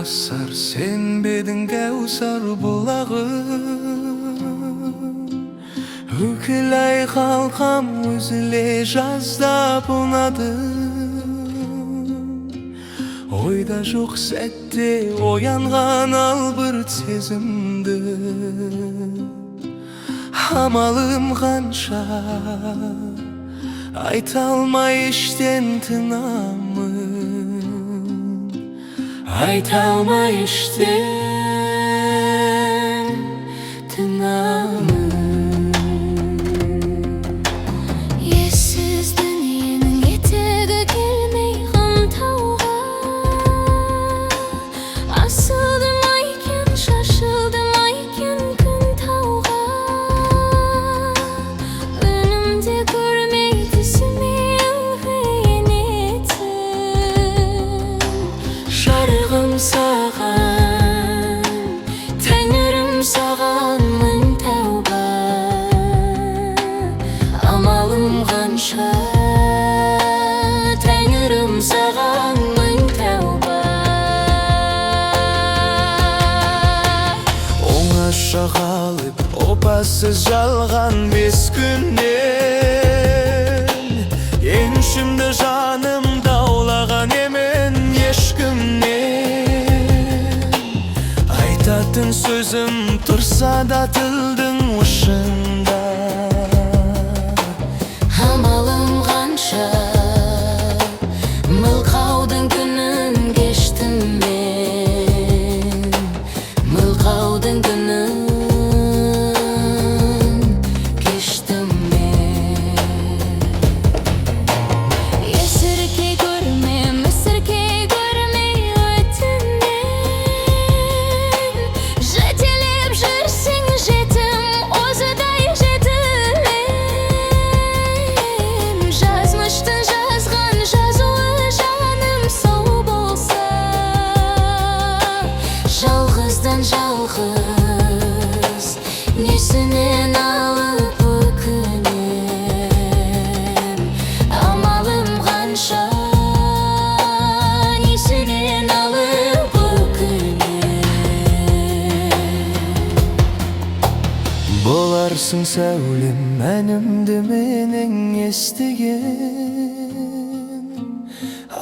басар сенбедің кәусар бұлағы. Үкілай қалқам өзіле жаздап ұнады. Ойда жоқ сәтте оянған албырт сезімді. Амалым қанша айта алмай іштен тынамын. Айта алмай іштен тынамын. Ессіз дүниенің етегі келмей қымтауға. Асылды ма екен, шашылды ма екен күн тауға. Önümde görmey түсіме ылғи енетін. Жарығым саған, Тәңірім саған мың тәуба. амалым қанша, Тәңірім саған мың тәуба. оңаша қалып опасыз жалған 5 күннен. Еншімді жаным даулаған емен ешкімнен. Айтатын сөзім тұрса да тілдің ұшында. Амалым қанша, мылқаудың күнін кештім мен. Мылқаудың күнін кештім мен. Есірке көрме, мүсірке көрме өтінен. Жетелеп жүрсең жетім, озыдай жетілем. Жазмыштың жазған жазуы жаным сау болса. Жалғыздан жалғыз несінен алып өкінем. Амалым қанша, несінен алып өкінем. Боларсың сәулем әнімді менің естіген.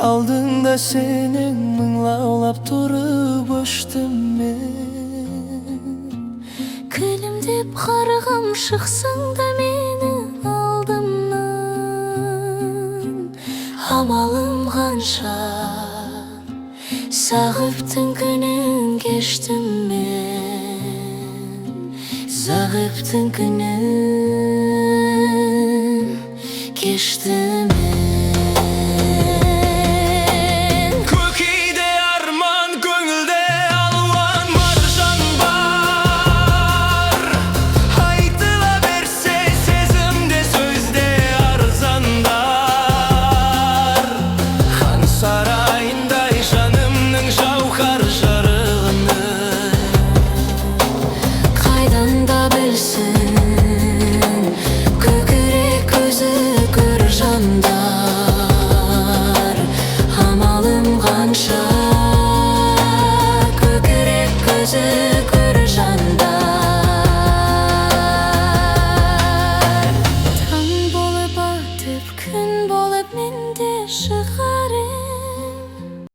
Алдыңда сенің мың лаулап тұрып өштім мен. Күлімдеп қарғам шықсаң да мені алдымнан. Амалым қанша, сағыптың күнін кештім мен. Зағыптың күнін кештім.